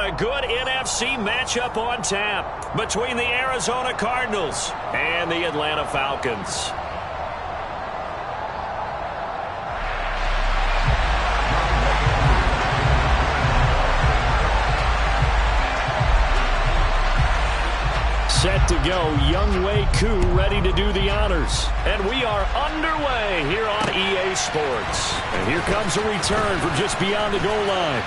a good NFC matchup on tap between the Arizona Cardinals and the Atlanta Falcons. Set to go, Younghoe Koo ready to do the honors. And we are underway here on EA Sports. And here comes a return from just beyond the goal line.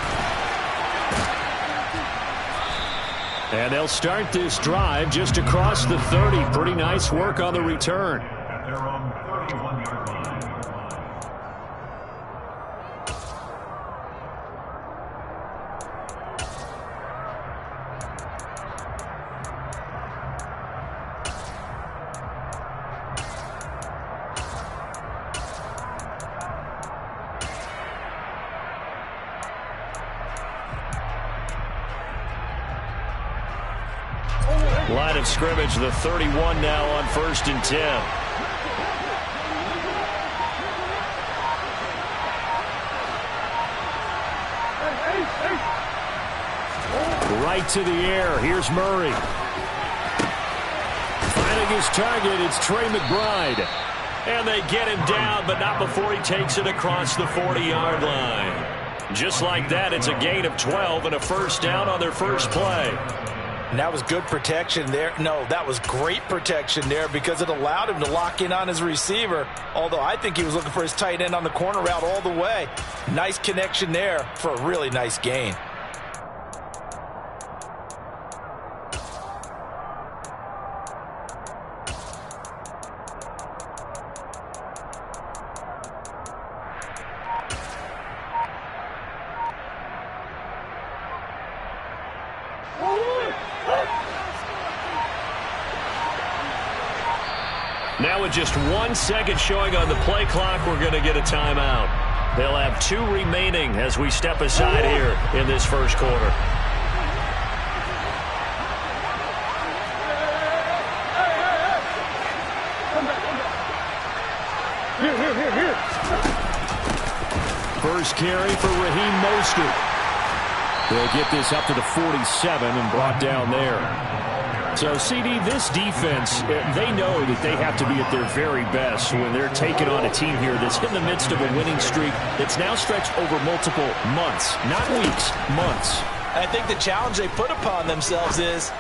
And they'll start this drive just across the 30. Pretty nice work on the return. At their own 31-yard line. Line of scrimmage, the 31 now on 1st and 10. Right to the air. Here's Murray. Finding his target, it's Trey McBride. And they get him down, but not before he takes it across the 40-yard line. Just like that, it's a gain of 12 and a first down on their first play. And that was good protection there. No, that was great protection there because it allowed him to lock in on his receiver. Although I think he was looking for his tight end on the corner route all the way. Nice connection there for a really nice gain. Now with just 1 second showing on the play clock, we're going to get a timeout. They'll have 2 remaining as we step aside here in this first quarter. First carry for Raheem Mostert. They'll get this up to the 47 and brought down there. So, CD, this defense, they know that they have to be at their very best when they're taking on a team here that's in the midst of a winning streak that's now stretched over multiple months, not weeks, months. I think the challenge they put upon themselves is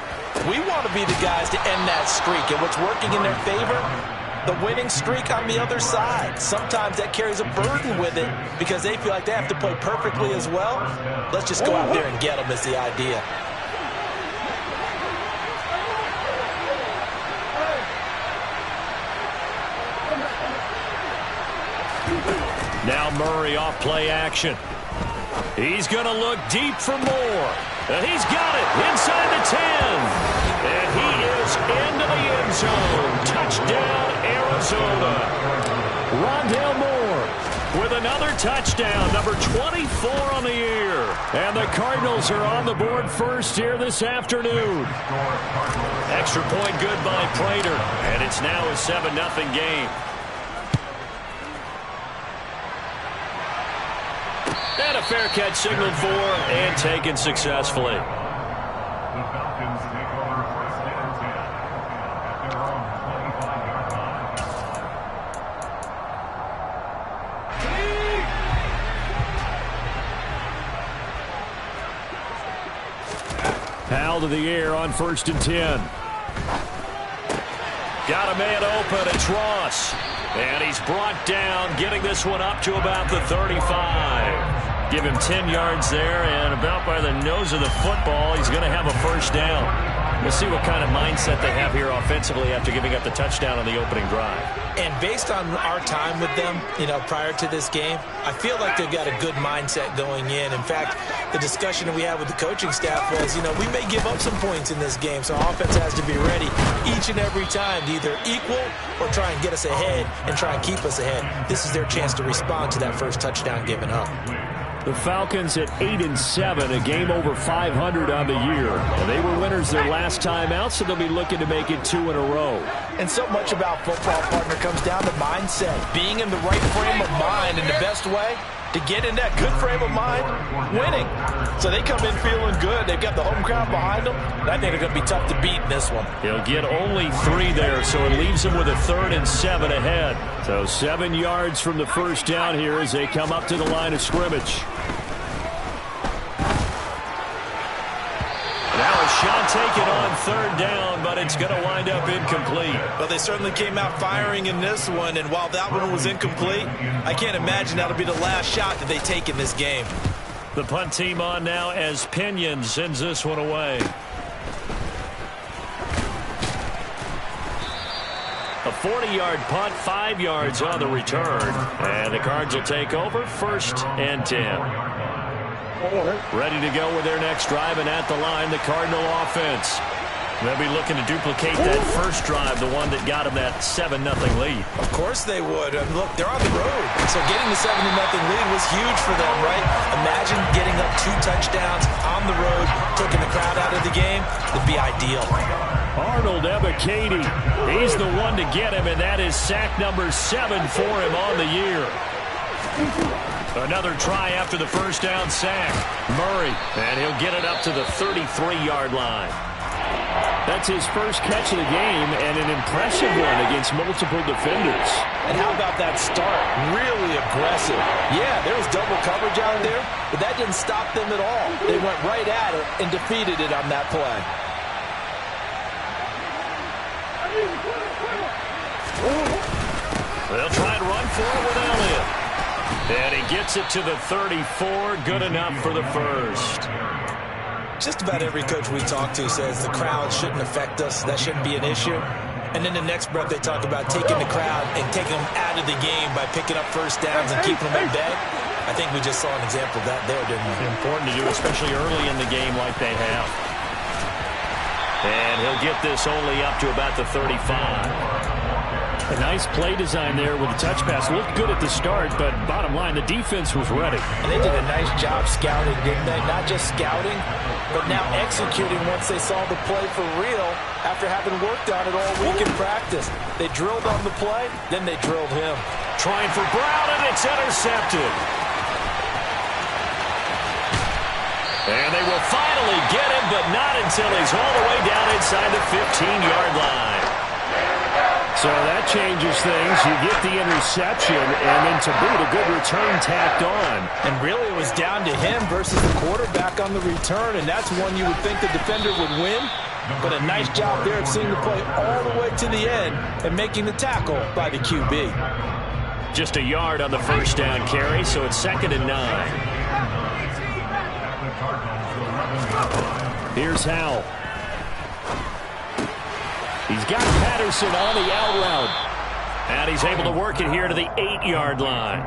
we want to be the guys to end that streak. And what's working in their favor? The winning streak on the other side. Sometimes that carries a burden with it because they feel like they have to play perfectly as well. Let's just go out there and get them is the idea. Now Murray off play action. He's going to look deep for more. And he's got it inside the 10. And he is into the end zone. Touchdown, Arizona. Rondale Moore with another touchdown, number 24 on the year. And the Cardinals are on the board first here this afternoon. Extra point good by Prater. And it's now a 7-0 game. And a fair catch signaled for and taken successfully. The Falcons take over 1st and 10 at their own 25-yard line. Powell to the air on 1st and 10. Got a man open. It's Ross. And he's brought down, getting this one up to about the 35. Give him 10 yards there, and about by the nose of the football, he's going to have a first down. We'll see what kind of mindset they have here offensively after giving up the touchdown on the opening drive. And based on our time with them, prior to this game, I feel like they've got a good mindset going in. In fact, the discussion that we had with the coaching staff was, we may give up some points in this game, so our offense has to be ready each and every time to either equal or try and get us ahead and try and keep us ahead. This is their chance to respond to that first touchdown given up. The Falcons at 8-7, a game over 500 on the year. And they were winners their last time out, so they'll be looking to make it 2 in a row. And so much about football, partner, comes down to mindset. Being in the right frame of mind in the best way, to get in that good frame of mind, winning. So they come in feeling good. They've got the home crowd behind them. And I think they're going to be tough to beat in this one. He'll get only 3 there, so it leaves him with a 3rd and 7 ahead. So 7 yards from the first down here as they come up to the line of scrimmage. Now a shot taken on 3rd down, but it's going to wind up incomplete. Well, they certainly came out firing in this one, and while that one was incomplete, I can't imagine that'll be the last shot that they take in this game. The punt team on now as Pinion sends this one away. A 40-yard punt, 5 yards on the return. And the Cards will take over 1st and 10. Ready to go with their next drive, and at the line, the Cardinal offense. They'll be looking to duplicate that first drive, the one that got them that 7-0 lead. Of course they would. And look, they're on the road. So getting the 7-0 lead was huge for them, right? Imagine getting up 2 touchdowns on the road, taking the crowd out of the game. It'd be ideal. Arnold Ebiketie, he's the one to get him, and that is sack number 7 for him on the year. Another try after the first down sack. Murray, and he'll get it up to the 33-yard line. That's his first catch of the game, and an impressive one against multiple defenders. And how about that start? Really aggressive. Yeah, there was double coverage out there, but that didn't stop them at all. They went right at it and defeated it on that play. They'll try and run for it with Elliott. And he gets it to the 34. Good enough for the first. Just about every coach we talk to says the crowd shouldn't affect us. That shouldn't be an issue. And then the next breath they talk about taking the crowd and taking them out of the game by picking up first downs and keeping them at bay. I think we just saw an example of that there, didn't we? Important to do, especially early in the game like they have. And he'll get this only up to about the 35. A nice play design there with the touch pass. Looked good at the start, but bottom line, the defense was ready. And they did a nice job scouting, didn't they? Not just scouting, but now executing once they saw the play for real after having worked on it all week in practice. They drilled on the play, then they drilled him. Trying for Brown, and it's intercepted. And they will finally get him, but not until he's all the way down inside the 15-yard line. So that changes things. You get the interception, and then to boot, a good return tacked on. And really it was down to him versus the quarterback on the return, and that's one you would think the defender would win. But a nice job there of seeing the play all the way to the end and making the tackle by the QB. Just a yard on the first down carry, so it's 2nd and 9. Here's Howell. He's got Patterson on the out route. And he's able to work it here to the 8-yard line.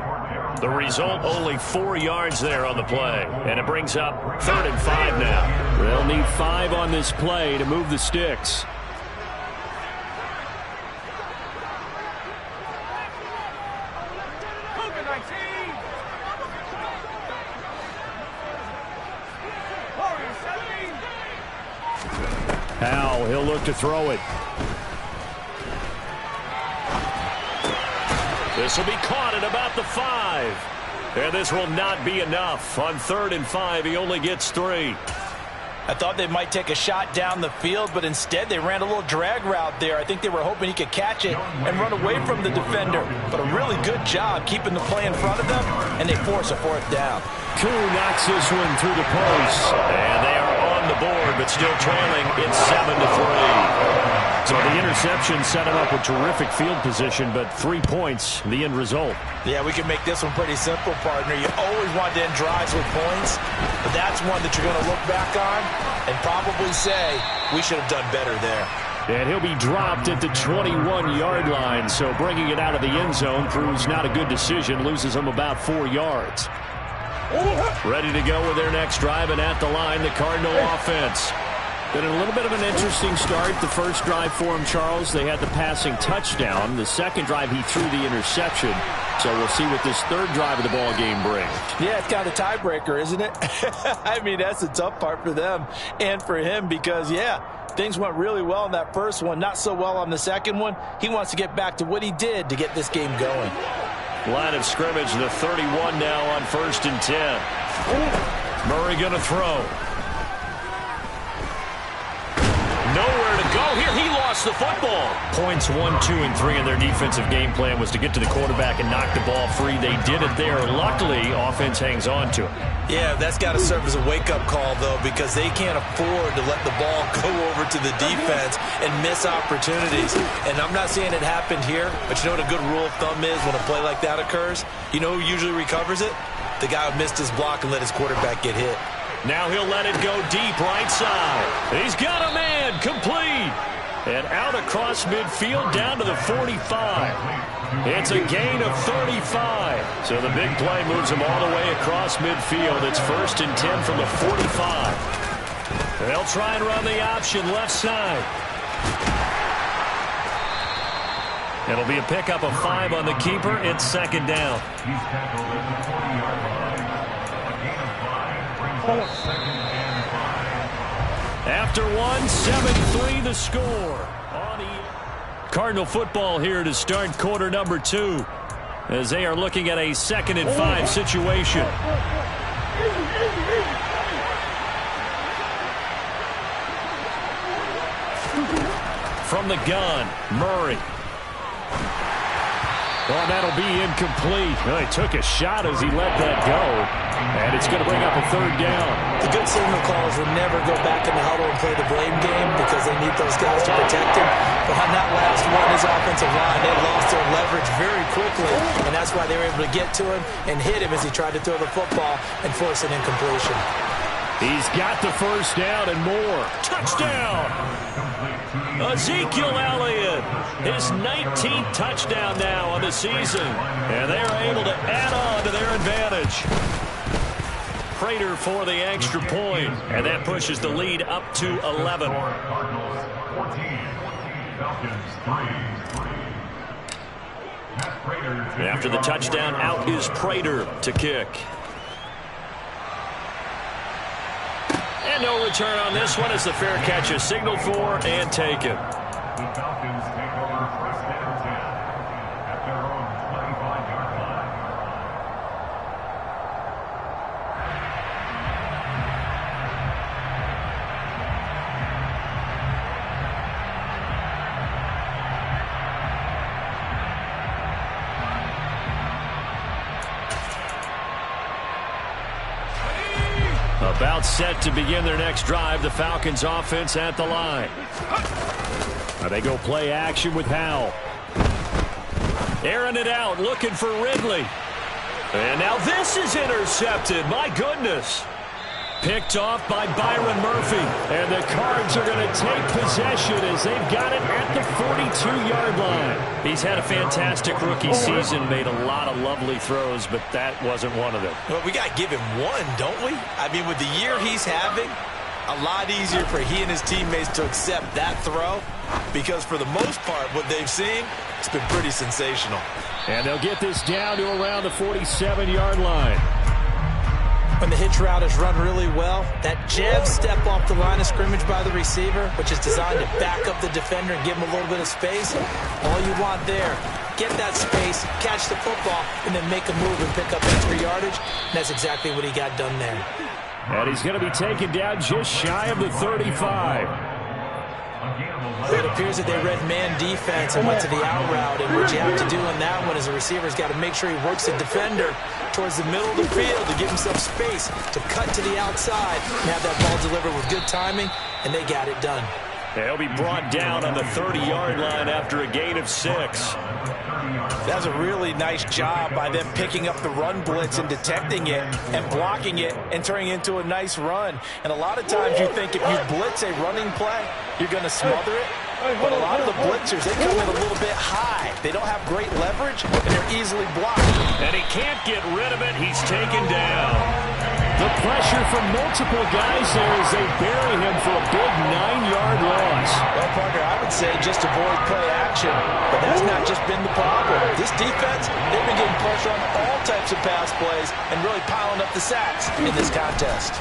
The result, only 4 yards there on the play. And it brings up 3rd and 5 now. They'll need 5 on this play to move the sticks. Howell, he'll look to throw it. This will be caught at about the 5. And this will not be enough. On 3rd and 5, he only gets 3. I thought they might take a shot down the field, but instead they ran a little drag route there. I think they were hoping he could catch it and run away from the defender. But a really good job keeping the play in front of them, and they force a 4th down. Koo knocks this one through the post. And they are on the board, but still trailing. It's 7-3. So the interception set him up with terrific field position, but 3 points, the end result. Yeah, we can make this one pretty simple, partner. You always want to end drives with points, but that's one that you're going to look back on and probably say, we should have done better there. And he'll be dropped at the 21-yard line, so bringing it out of the end zone proves not a good decision, loses him about 4 yards. Ready to go with their next drive, and at the line, the Cardinal offense. Been a little bit of an interesting start. The first drive for him, Charles, they had the passing touchdown. The second drive, he threw the interception. So we'll see what this third drive of the ball game brings. Yeah, it's kind of a tiebreaker, isn't it? I mean, that's the tough part for them and for him because, yeah, things went really well in that first one, not so well on the second one. He wants to get back to what he did to get this game going. line of scrimmage. The 31 now on 1st and 10. Murray going to throw. Nowhere to go here. He lost the football. Points 1, 2, and 3 in their defensive game plan was to get to the quarterback and knock the ball free. They did it there. Luckily, offense hangs on to it. Yeah, that's got to serve as a wake-up call, though, because they can't afford to let the ball go over to the defense and miss opportunities. And I'm not saying it happened here, but you know what a good rule of thumb is when a play like that occurs? You know who usually recovers it? The guy who missed his block and let his quarterback get hit. Now he'll let it go deep right side. He's got a man, complete. And out across midfield down to the 45. It's a gain of 35. So the big play moves him all the way across midfield. It's 1st and 10 from the 45. They'll try and run the option left side. It'll be a pickup of 5 on the keeper. It's 2nd down. He's tackled at the 40-yard line. A gain of 5 brings us 2nd and 5. After 1, 7-3 the score. Cardinal football here to start quarter number 2 as they are looking at a 2nd and 5 situation. From the gun, Murray. Oh, that'll be incomplete. Well, he took a shot as he let that go, and it's going to bring up a 3rd down. The good signal calls will never go back in the huddle and play the blame game because they need those guys to protect him. But on that last one, his offensive line, they lost their leverage very quickly, and that's why they were able to get to him and hit him as he tried to throw the football and force an incompletion. He's got the 1st down and more. Touchdown! Ezekiel Elliott, his 19th touchdown now on the season, and they are able to add on to their advantage. Prater for the extra point, and that pushes the lead up to 11. Cardinals 14, Falcons 3. After the touchdown, out is Prater to kick. And no return on this one as the fair catch is signaled for and taken. The Falcons take over 1st and 10 at their own 25-yard line. About set to begin their next drive, the Falcons offense at the line. Now they go play action with Howell. Airing it out, looking for Ridley. And now this is intercepted. My goodness. Picked off by Byron Murphy. And the Cards are going to take possession as they've got it at the 42-yard line. He's had a fantastic rookie season, made a lot of lovely throws, but that wasn't one of them. Well, we got to give him one, don't we? I mean, with the year he's having, a lot easier for he and his teammates to accept that throw because for the most part, what they've seen, it's been pretty sensational. And they'll get this down to around the 47-yard line. When the hitch route is run really well, that jab step off the line of scrimmage by the receiver, which is designed to back up the defender and give him a little bit of space, all you want there, get that space, catch the football, and then make a move and pick up extra yardage. And that's exactly what he got done there. And he's going to be taken down just shy of the 35. It appears that they read man defense and went to the out route, and what you have to do on that one is the receiver's got to make sure he works the defender towards the middle of the field to give himself space to cut to the outside and have that ball delivered with good timing, and they got it done. He'll be brought down on the 30-yard line after a gain of 6. That's a really nice job by them picking up the run blitz and detecting it and blocking it and turning it into a nice run. And a lot of times you think if you blitz a running play, you're going to smother it. But a lot of the blitzers, they come in a little bit high. They don't have great leverage, and they're easily blocked. And he can't get rid of it. He's taken down. The pressure from multiple guys there as they bury him for a big 9-yard loss. Well, Parker, I would say just avoid play action, but that's not just been the problem. This defense, they've been getting pressure on all types of pass plays and really piling up the sacks in this contest.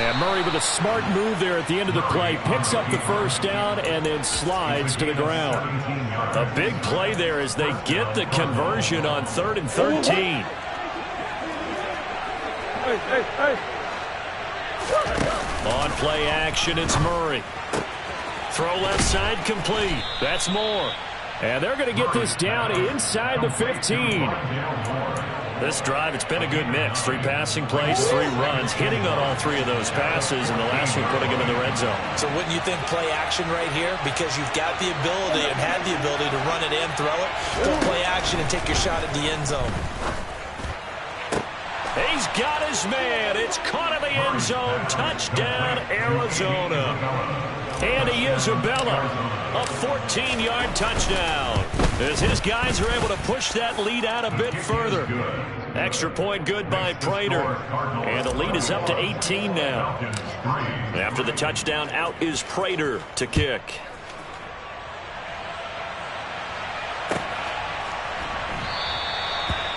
And Murray with a smart move there at the end of the play. Picks up the first down and then slides to the ground. A big play there as they get the conversion on 3rd and 13. On play action, it's Murray. Throw left side complete. That's Moore. And they're going to get this down inside the 15. This drive, it's been a good mix. 3 passing plays, 3 runs, hitting on all 3 of those passes, and the last one putting him in the red zone. So wouldn't you think play action right here? Because you've got the ability and had the ability to run it in, throw it, go play action and take your shot at the end zone. He's got his man. It's caught in the end zone. Touchdown, Arizona. Andy Isabella, a 14-yard touchdown. As his guys are able to push that lead out a bit further. Extra point good by Prater. And the lead is up to 18 now. After the touchdown, out is Prater to kick.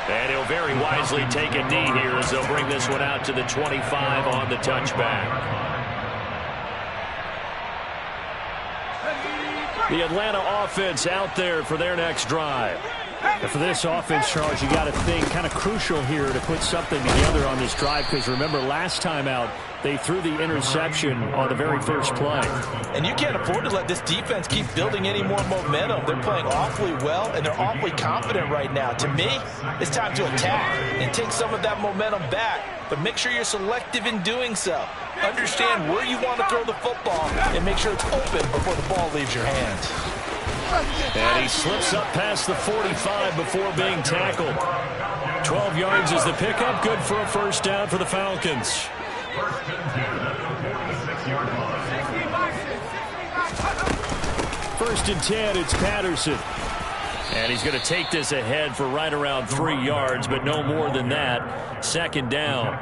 And he'll very wisely take a knee here as they'll bring this one out to the 25 on the touchback. The Atlanta offense out there for their next drive. And for this offense, Charles, you got to think kind of crucial here to put something together on this drive, because remember last time out they threw the interception on the very first play. And you can't afford to let this defense keep building any more momentum. They're playing awfully well, and they're awfully confident right now. To me, it's time to attack and take some of that momentum back, but make sure you're selective in doing so. Understand where you want to throw the football and make sure it's open before the ball leaves your hands. And he slips up past the 45 before being tackled. 12 yards is the pickup. Good for a first down for the Falcons. First and 10, it's Patterson. And he's going to take this ahead for right around 3 yards, but no more than that. Second down.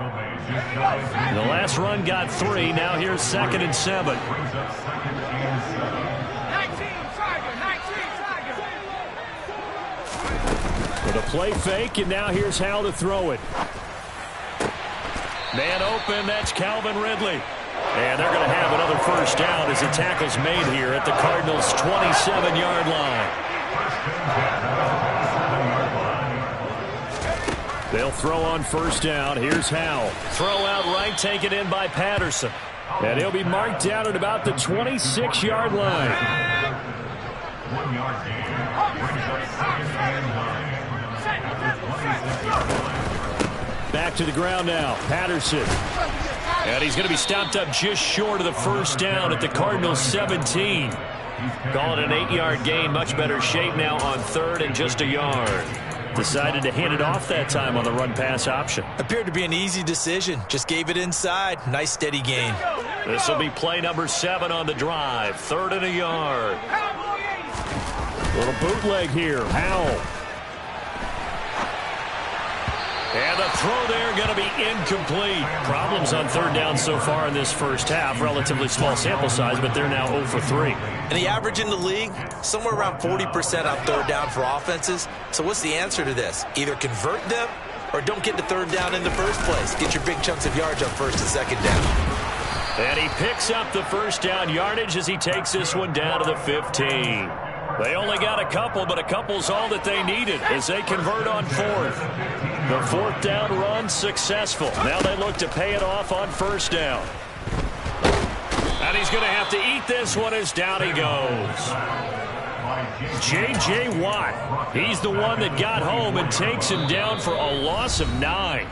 The last run got 3. Now here's 2nd and 7. With a play fake, and now here's how to throw it. Man open, that's Calvin Ridley. And they're going to have another first down as the tackle's made here at the Cardinals' 27-yard line. They'll throw on first down. Here's Howell. Throw out right, taken in by Patterson. And he'll be marked down at about the 26-yard line. 1 yard gain. Brings up 2nd and 9. Back to the ground now. Patterson. And he's going to be stopped up just short of the first down at the Cardinals' 17. Call it an 8-yard gain. Much better shape now on 3rd and just a yard. Decided to hand it off that time on the run-pass option. Appeared to be an easy decision. Just gave it inside. Nice steady gain. This will be play number 7 on the drive. 3rd and a yard. Little bootleg here. Howell. And the throw there going to be incomplete. Problems on 3rd down so far in this first half. Relatively small sample size, but they're now 0 for 3. And the average in the league, somewhere around 40% on 3rd down for offenses. So what's the answer to this? Either convert them or don't get to 3rd down in the first place. Get your big chunks of yards on 1st and 2nd down. And he picks up the first down yardage as he takes this one down to the 15. They only got a couple, but a couple's all that they needed as they convert on 4th. The 4th down run successful. Now they look to pay it off on 1st down. And he's going to have to eat this one as down he goes. J.J. Watt. He's the one that got home and takes him down for a loss of 9.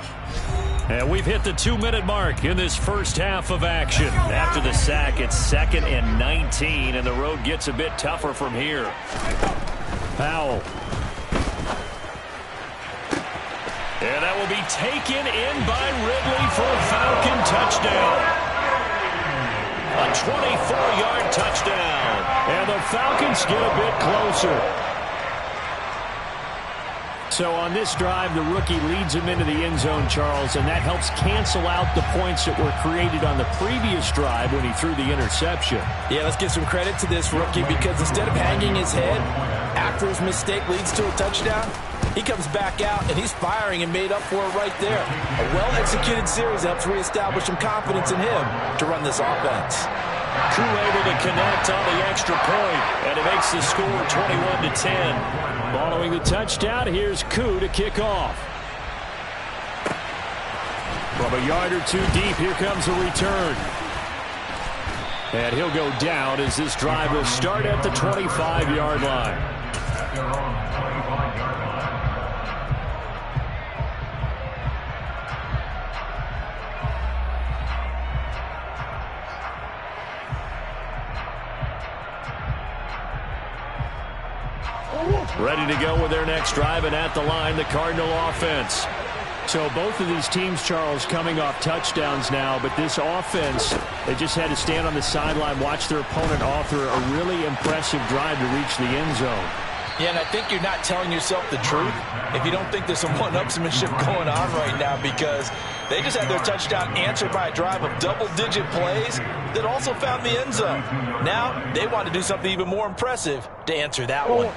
And we've hit the 2-minute mark in this first half of action. After the sack, it's 2nd and 19, and the road gets a bit tougher from here. Powell. And that will be taken in by Ridley for a Falcon touchdown. A 24-yard touchdown. And the Falcons get a bit closer. So on this drive, the rookie leads him into the end zone, Charles, and that helps cancel out the points that were created on the previous drive when he threw the interception. Yeah, let's give some credit to this rookie because instead of hanging his head after his mistake leads to a touchdown, he comes back out and he's firing and made up for it right there. A well-executed series helps reestablish some confidence in him to run this offense. Koo able to connect on the extra point, and it makes the score 21-10. Following the touchdown, here's Koo to kick off. From a yard or two deep, here comes a return. And he'll go down as this drive will start at the 25-yard line. At their own 25-yard line. Ready to go with their next drive, and at the line, the Cardinal offense. So both of these teams, Charles, coming off touchdowns now, but this offense, they just had to stand on the sideline, watch their opponent author a really impressive drive to reach the end zone. Yeah, and I think you're not telling yourself the truth if you don't think there's some one-upsmanship going on right now, because they just had their touchdown answered by a drive of double-digit plays that also found the end zone. Now they want to do something even more impressive to answer that one.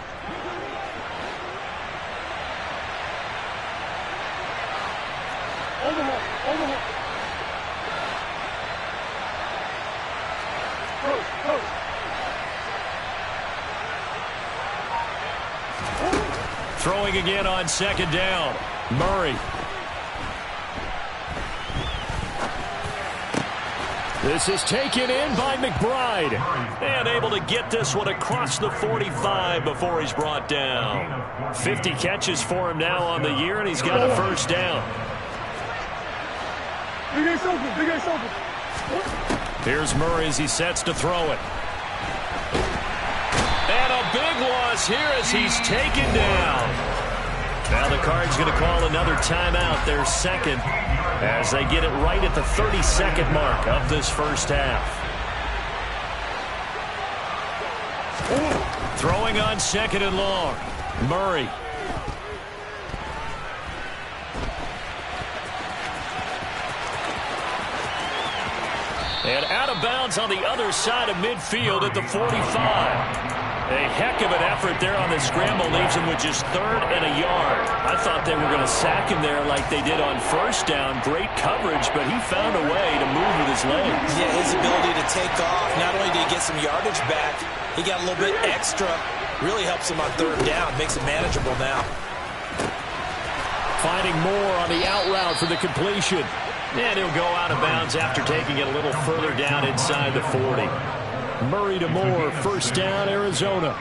Throwing again on second down. Murray. This is taken in by McBride. And able to get this one across the 45 before he's brought down. 50 catches for him now on the year, and he's got a first down. Here's Murray as he sets to throw it. And a big loss here as he's taken down. Now the Cards going to call another timeout, their second, as they get it right at the 32nd mark of this first half. Throwing on second and long. Murray. And out of bounds on the other side of midfield at the 45. A heck of an effort there on the scramble, leaves him with just third and a yard. I thought they were going to sack him there like they did on first down. Great coverage, but he found a way to move with his legs. Yeah, his ability to take off, not only did he get some yardage back, he got a little bit extra. Really helps him on third down, makes it manageable now. Finding Moore on the out route for the completion. And he'll go out of bounds after taking it a little further down inside the 40. Murray to Moore, first down, Arizona.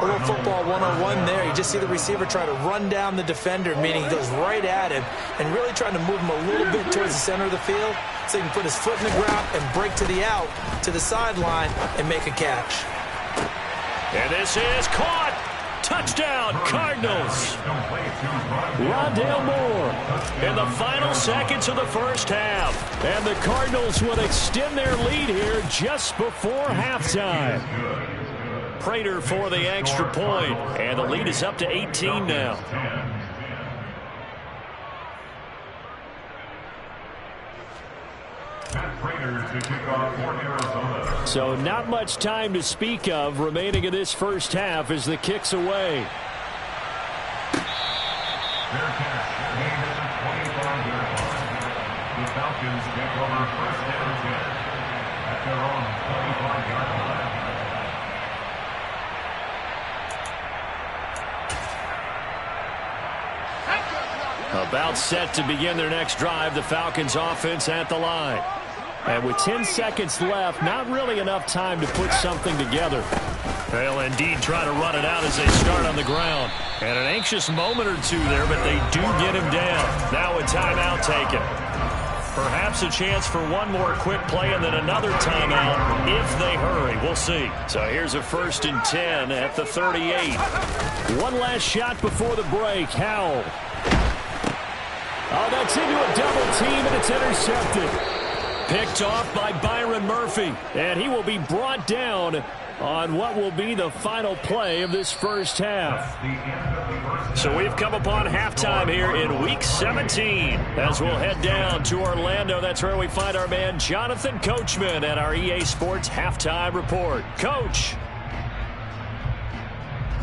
A little football 101 there. You just see the receiver try to run down the defender, meaning he goes right at him and really trying to move him a little bit towards the center of the field so he can put his foot in the ground and break to the out, to the sideline, and make a catch. And this is caught. Touchdown, Cardinals. Rondale Moore in the final seconds of the first half. And the Cardinals will extend their lead here just before halftime. Prater for the extra point. And the lead is up to 18 now. So not much time to speak of remaining in this first half as the kick's away. Their catch made at the 25-yard line. The Falcons take over first down 10 at their own 25-yard line. About set to begin their next drive, the Falcons offense at the line. And with 10 seconds left, not really enough time to put something together. They'll indeed try to run it out as they start on the ground. And an anxious moment or two there, but they do get him down. Now a timeout taken. Perhaps a chance for one more quick play and then another timeout if they hurry. We'll see. So here's a 1st and 10 at the 38. One last shot before the break. Howell. Oh, that's into a double team, and it's intercepted. Picked off by Byron Murphy. And he will be brought down on what will be the final play of this first half. So we've come upon halftime here in Week 17. As we'll head down to Orlando, that's where we find our man Jonathan Coachman at our EA Sports Halftime Report. Coach.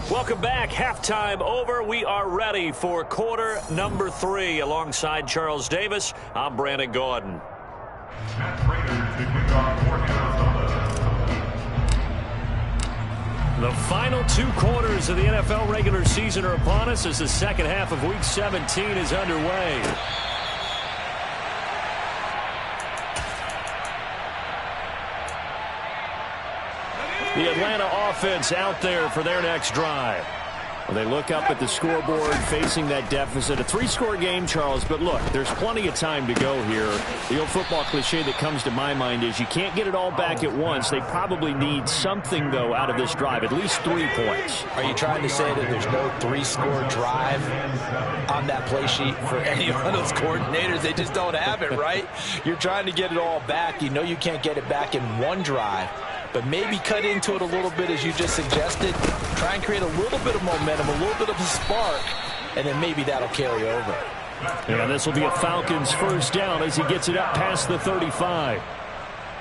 Welcome back. Halftime over. We are ready for quarter number 3. Alongside Charles Davis, I'm Brandon Gaudin. The final 2 quarters of the NFL regular season are upon us as the second half of Week 17 is underway. The Atlanta offense out there for their next drive. Well, they look up at the scoreboard facing that deficit. A 3-score game, Charles, but look, there's plenty of time to go here. The old football cliche that comes to my mind is you can't get it all back at once. They probably need something, though, out of this drive, at least 3 points. Are you trying to say that there's no 3-score drive on that play sheet for any one of those coordinators? They just don't have it, right? You're trying to get it all back. You know you can't get it back in one drive. But maybe cut into it a little bit, as you just suggested. Try and create a little bit of momentum, a little bit of a spark, and then maybe that'll carry over. Yeah, this will be a Falcons first down as he gets it up past the 35.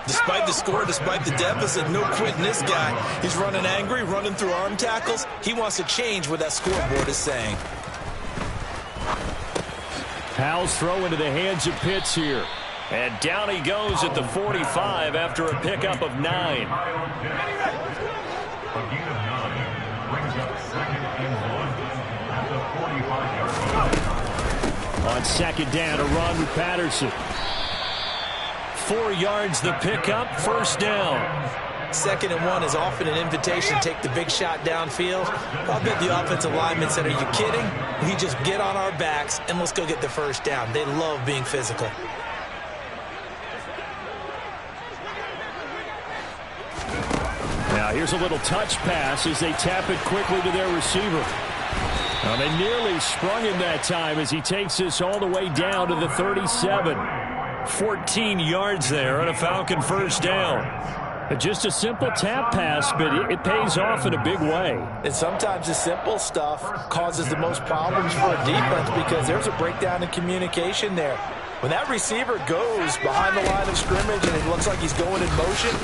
Despite the score, despite the deficit, no quitting this guy. He's running angry, running through arm tackles. He wants to change what that scoreboard is saying. Howell's throw into the hands of Pitts here. And down he goes at the 45 after a pickup of 9. A gain of 9 brings up 2nd and 1 at the 45-yard line. On second down, a run with Patterson. 4 yards the pickup, first down. 2nd and 1 is often an invitation to take the big shot downfield. I'll bet the offensive linemen said, are you kidding? We just get on our backs and let's go get the first down. They love being physical. Now here's a little touch pass as they tap it quickly to their receiver. Now they nearly sprung him that time as he takes this all the way down to the 37. 14 yards there and a Falcon first down. Just a simple tap pass, but it pays off in a big way. And sometimes the simple stuff causes the most problems for a defense because there's a breakdown in communication there. When that receiver goes behind the line of scrimmage and it looks like he's going in motion,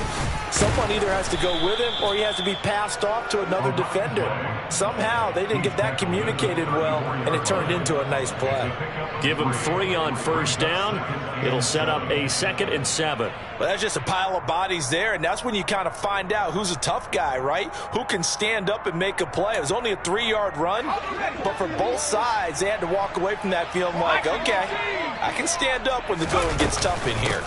someone either has to go with him or he has to be passed off to another defender. Somehow they didn't get that communicated well, and it turned into a nice play. Give him 3 on first down. It'll set up a 2nd and 7. Well, that's just a pile of bodies there, and that's when you kind of find out who's a tough guy, right? Who can stand up and make a play. It was only a 3-yard run, but for both sides, they had to walk away from that field like, okay, I can stand up when the going gets tough in here.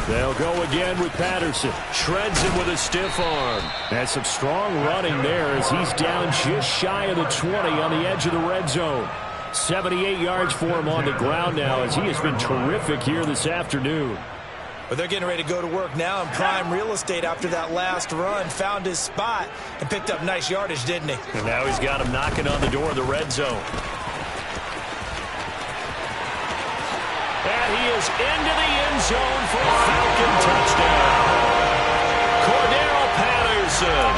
They'll go again with Patterson. Shreds him with a stiff arm. And some strong running there as he's down just shy of the 20 on the edge of the red zone. 78 yards for him on the ground now as he has been terrific here this afternoon. But they're getting ready to go to work now in prime real estate after that last run. Found his spot and picked up nice yardage, didn't he? And now he's got him knocking on the door of the red zone. And he is into the end zone for a Falcon touchdown. Cordero Patterson,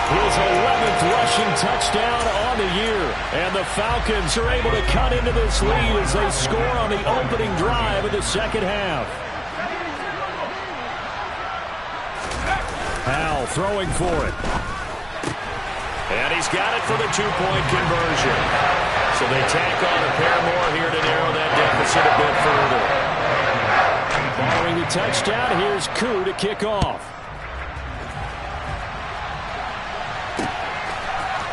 his 11th rushing touchdown on the year. And the Falcons are able to cut into this lead as they score on the opening drive of the second half. Howell throwing for it. And he's got it for the 2-point conversion. So they tack on a pair more here to narrow that deficit a bit further. Following the touchdown, here's Koo to kick off.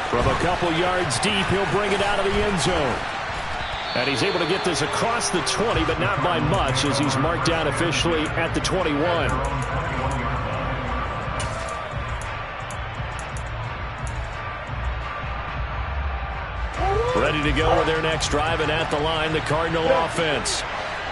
From a couple yards deep, he'll bring it out of the end zone. And he's able to get this across the 20, but not by much as he's marked down officially at the 21. Ready to go with their next drive, and at the line, the Cardinal offense.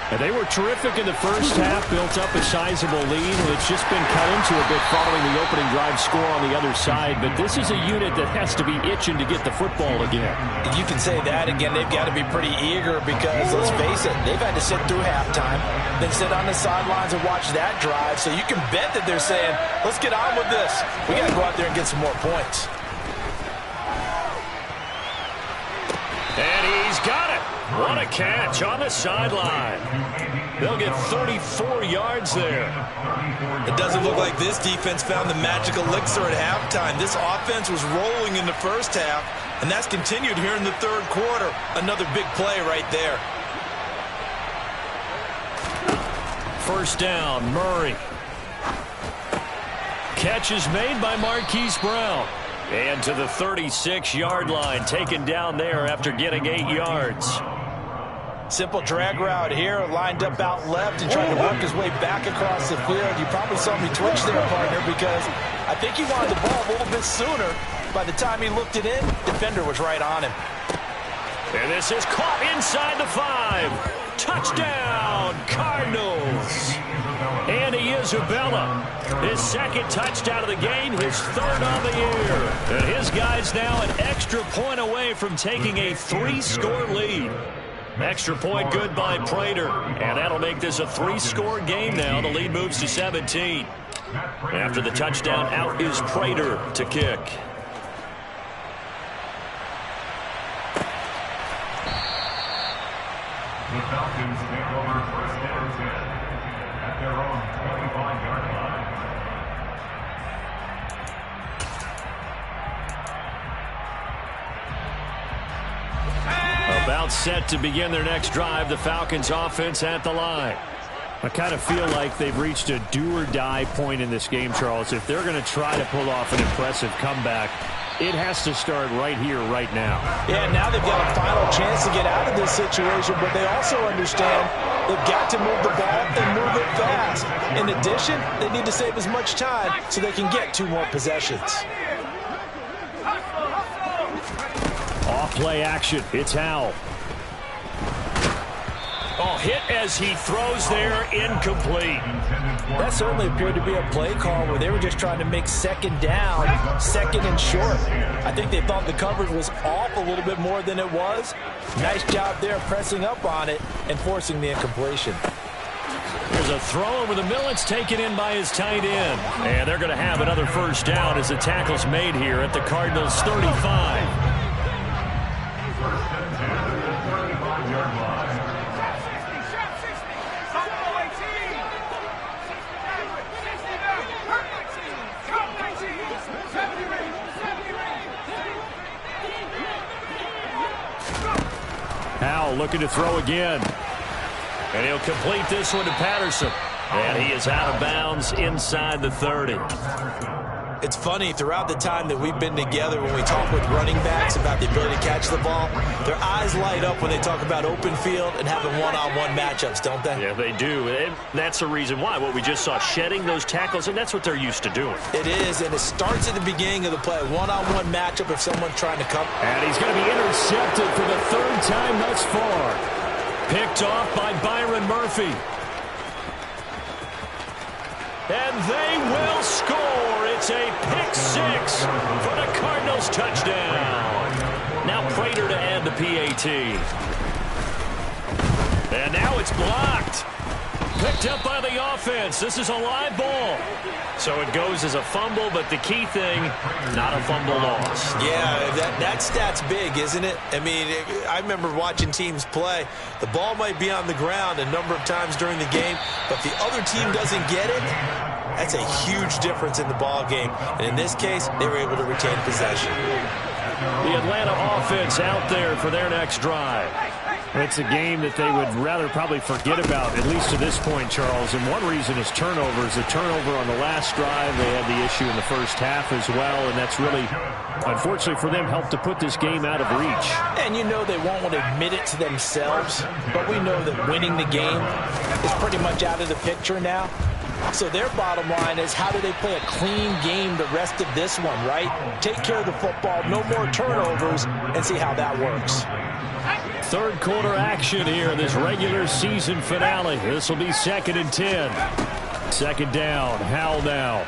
And they were terrific in the first half, built up a sizable lead. It's just been cut into a bit following the opening drive score on the other side. But this is a unit that has to be itching to get the football again. You can say that again. They've got to be pretty eager because, let's face it, they've had to sit through halftime, then sit on the sidelines and watch that drive. So you can bet that they're saying, let's get on with this. We got to go out there and get some more points. And he's got it. What a catch on the sideline. They'll get 34 yards there. It doesn't look like this defense found the magic elixir at halftime. This offense was rolling in the first half, and that's continued here in the third quarter. Another big play right there. First down, Murray. Catch is made by Marquise Brown. And to the 36-yard line, taken down there after getting 8 yards. Simple drag route here, lined up out left and trying to work his way back across the field. You probably saw me twitch there, partner, because I think he wanted the ball a little bit sooner. By the time he looked it in, defender was right on him. And this is caught inside the 5. Touchdown, Cardinals. Andy Isabella, his second touchdown of the game, his third on the year. And his guy's now an extra point away from taking a 3-score lead. Extra point good by Prater. And that'll make this a 3-score game now. The lead moves to 17. After the touchdown, out is Prater to kick. The Falcons take over first and 10 at their own 25-yard line. About set to begin their next drive, the Falcons offense at the line. I kind of feel like they've reached a do-or-die point in this game, Charles. If they're going to try to pull off an impressive comeback, it has to start right here, right now. Yeah, now they've got a final chance to get out of this situation, but they also understand they've got to move the ball and move it fast. In addition, they need to save as much time so they can get 2 more possessions. Off play action. It's Howell. Oh, hit as he throws there, incomplete. That certainly appeared to be a play call where they were just trying to make second down, second and short. I think they thought the coverage was off a little bit more than it was. Nice job there pressing up on it and forcing the incompletion. There's a throw over the middle. It's taken in by his tight end. And they're going to have another first down as the tackle's made here at the Cardinals' 35. Howell looking to throw again. And he'll complete this one to Patterson. And he is out of bounds inside the 30. It's funny, throughout the time that we've been together, when we talk with running backs about the ability to catch the ball, their eyes light up when they talk about open field and having one-on-one matchups, don't they? Yeah, they do. And that's the reason why. What we just saw, shedding those tackles, and that's what they're used to doing. It is, and it starts at the beginning of the play. One-on-one matchup if someone's trying to come. And he's going to be intercepted for the 3rd time thus far. Picked off by Byron Murphy. And they will score. It's a pick-6 for the Cardinals touchdown. Now Prater to add the PAT. And now it's blocked. Picked up by the offense. This is a live ball. So it goes as a fumble, but the key thing, not a fumble loss. Yeah, that stat's big, isn't it? I mean, I remember watching teams play. The ball might be on the ground a number of times during the game, but the other team doesn't get it. That's a huge difference in the ball game. And in this case, they were able to retain possession. The Atlanta offense out there for their next drive. It's a game that they would rather probably forget about, at least to this point, Charles. And one reason is turnovers. A turnover on the last drive. They had the issue in the first half as well, and that's really, unfortunately for them, helped to put this game out of reach. And you know they won't want to admit it to themselves, but we know that winning the game is pretty much out of the picture now. So their bottom line is, how do they play a clean game the rest of this one, right? Take care of the football, no more turnovers, and see how that works. third quarter action here in this regular season finale. This will be 2nd and 10. Second down. Howell now.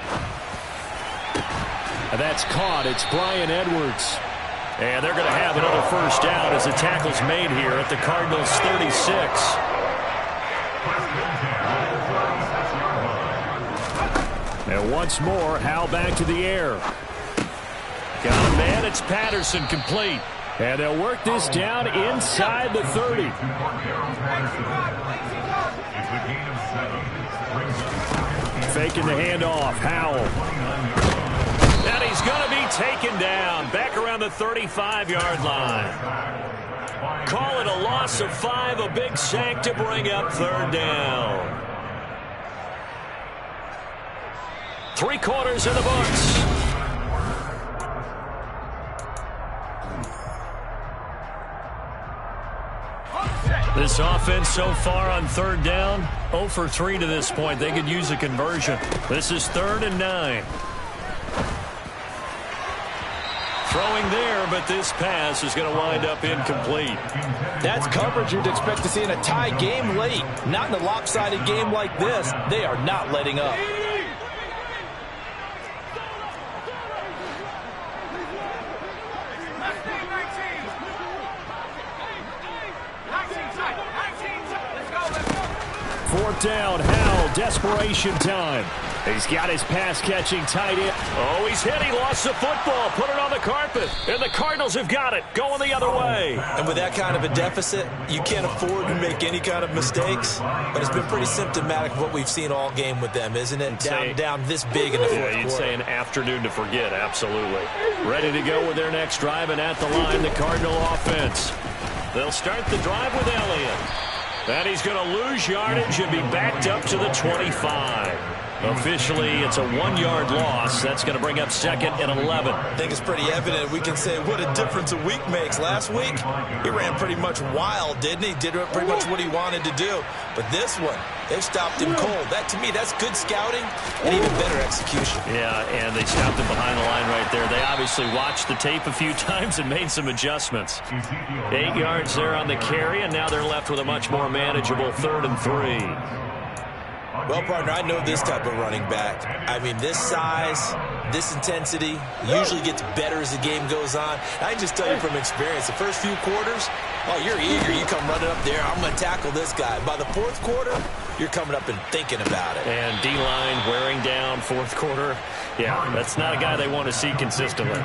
And that's caught. It's Bryan Edwards. And they're going to have another first down as the tackle's made here at the Cardinals' 36. And once more, Howell back to the air. Got a man. It's Patterson, complete. And they'll work this down inside the 30. Faking the handoff. Howell. And he's going to be taken down. Back around the 35-yard line. Call it a loss of 5. A big sack to bring up third down. 3 quarters in the books. This offense so far on third down, 0 for 3 to this point. They could use a conversion. This is 3rd and 9. Throwing there, but this pass is going to wind up incomplete. That's coverage you'd expect to see in a tie game late. Not in a lopsided game like this. They are not letting up. Fourth down, Howell, desperation time. He's got his pass-catching tight end. Oh, he's hit. He lost the football. Put it on the carpet. And the Cardinals have got it. Going the other way. And with that kind of a deficit, you can't afford to make any kind of mistakes. But it's been pretty symptomatic of what we've seen all game with them, isn't it? Down this big in the fourth quarter. You'd say an afternoon to forget. Absolutely. Ready to go with their next drive, and at the line, the Cardinal offense. They'll start the drive with Elliott. And he's going to lose yardage and be backed up to the 25. Officially, it's a 1-yard loss. That's going to bring up 2nd and 11. I think it's pretty evident. We can say what a difference a week makes. Last week, he ran pretty much wild, didn't he? Did pretty much what he wanted to do. But this one, they stopped him cold. That, to me, that's good scouting and even better execution. Yeah, and they stopped him behind the line right there. They obviously watched the tape a few times and made some adjustments. 8 yards there on the carry, and now they're left with a much more manageable 3rd and 3. Well, partner, I know this type of running back. I mean, this size, this intensity usually gets better as the game goes on. I can just tell you from experience, the first few quarters, oh, you're eager. You come running up there. I'm going to tackle this guy. By the fourth quarter, you're coming up and thinking about it. And D-line wearing down fourth quarter. Yeah, that's not a guy they want to see consistently.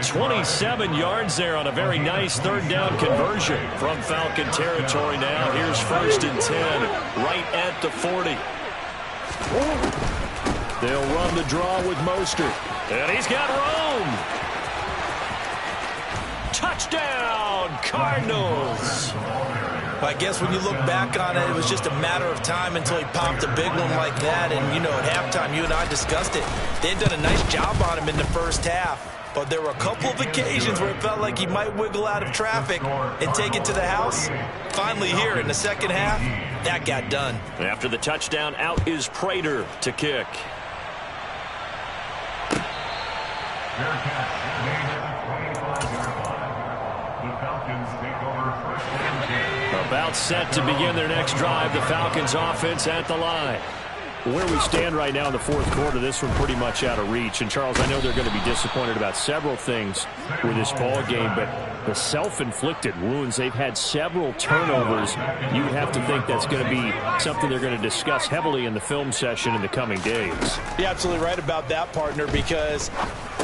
27 yards there on a very nice third down conversion from Falcon territory now. Here's 1st and 10 right at the 40. They'll run the draw with Mostert. And he's got room. Touchdown, Cardinals. I guess when you look back on it, it was just a matter of time until he popped a big one like that. And, you know, at halftime, you and I discussed it. They had done a nice job on him in the first half. But there were a couple of occasions where it felt like he might wiggle out of traffic and take it to the house. Finally here in the second half, that got done. After the touchdown, out is Prater to kick. About set to begin their next drive, the Falcons offense at the line. Where we stand right now in the fourth quarter, this one pretty much out of reach. And, Charles, I know they're going to be disappointed about several things with this ball game, but the self-inflicted wounds, they've had several turnovers. You would have to think that's going to be something they're going to discuss heavily in the film session in the coming days. You're absolutely right about that, partner, because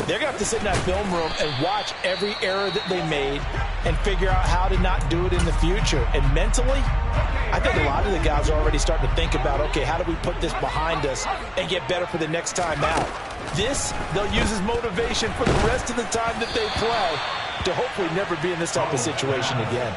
they're going to have to sit in that film room and watch every error that they made and figure out how to not do it in the future. And mentally, I think a lot of the guys are already starting to think about, okay, how do we put this behind us and get better for the next time out? This, they'll use as motivation for the rest of the time that they play to hopefully never be in this type of situation again.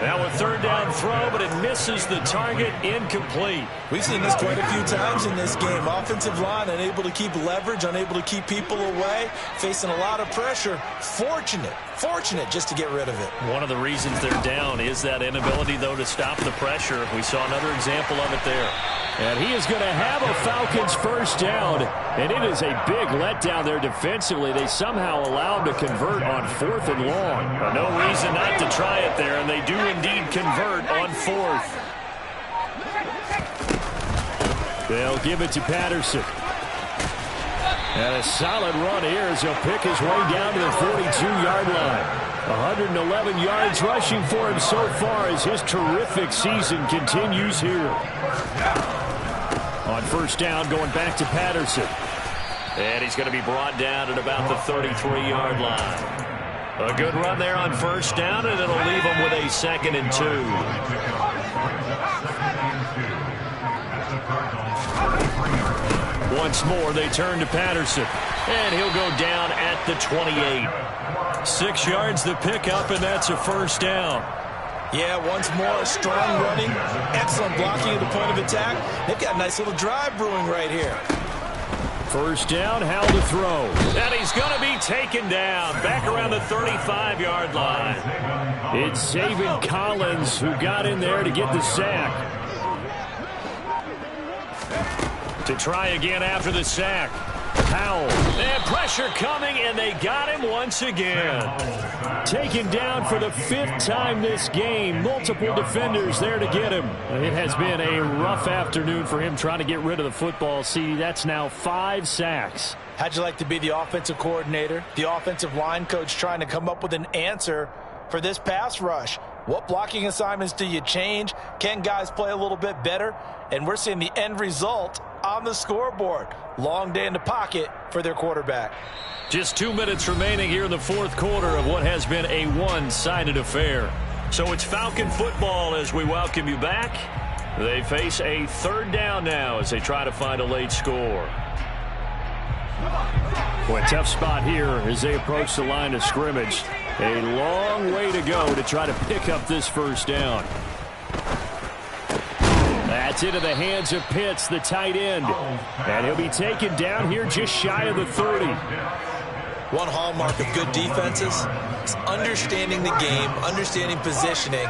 Now a third down throw, but it misses the target, incomplete. We've seen this quite a few times in this game. Offensive line unable to keep leverage, unable to keep people away, facing a lot of pressure. Fortunate just to get rid of it. One of the reasons they're down is that inability, though, to stop the pressure. We saw another example of it there. And he is going to have a Falcons first down. And it is a big letdown there defensively. They somehow allowed him to convert on 4th and long. Well, no reason not to try it there, and they do indeed convert on 4th. They'll give it to Patterson. And a solid run here as he'll pick his way down to the 42-yard line. 111 yards rushing for him so far as his terrific season continues here. On first down, going back to Patterson. And he's going to be brought down at about the 33-yard line. A good run there on first down, and it'll leave him with a 2nd and 2. Once more, they turn to Patterson. And he'll go down at the 28. 6 yards the pickup, and that's a first down. Yeah, once more, strong running, excellent blocking at the point of attack. They've got a nice little drive brewing right here. First down, Howell to throw. And he's going to be taken down back around the 35-yard line. It's Zaven Collins who got in there to get the sack. To try again after the sack. Howell. And pressure coming, and they got him once again. Taken down for the 5th time this game. Multiple defenders there to get him. It has been a rough afternoon for him trying to get rid of the football. See, that's now 5 sacks. How'd you like to be the offensive coordinator, the offensive line coach trying to come up with an answer for this pass rush? What blocking assignments do you change? Can guys play a little bit better? And we're seeing the end result on the scoreboard. Long day in the pocket for their quarterback. Just 2 minutes remaining here in the 4th quarter of what has been a one-sided affair. So it's Falcon football as we welcome you back. They face a 3rd down now as they try to find a late score. Boy, tough spot here as they approach the line of scrimmage. A long way to go to try to pick up this first down. That's into the hands of Pitts, the tight end. And he'll be taken down here just shy of the 30. One hallmark of good defenses is understanding the game, understanding positioning,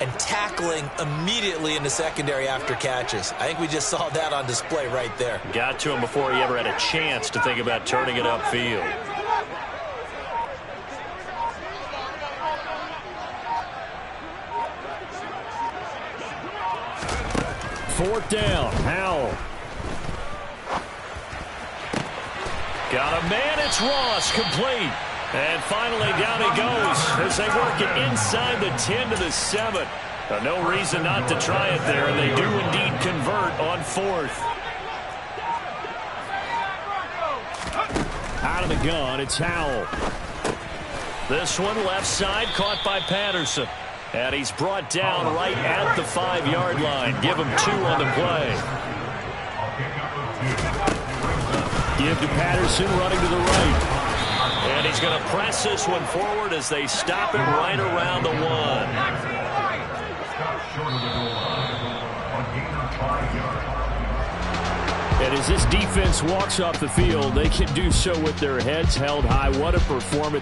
and tackling immediately in the secondary after catches. I think we just saw that on display right there. Got to him before he ever had a chance to think about turning it upfield. Fourth down, Howell. Got a man, it's Ross, complete. And finally down he goes as they work it inside the 10 to the 7. No reason not to try it there, and they do indeed convert on 4th. Out of the gun, it's Howell. This one left side caught by Patterson. And he's brought down right at the 5-yard line. Give him 2 on the play. Give to Patterson running to the right. And he's going to press this one forward as they stop him right around the 1. And as this defense walks off the field, they can do so with their heads held high. What a performance.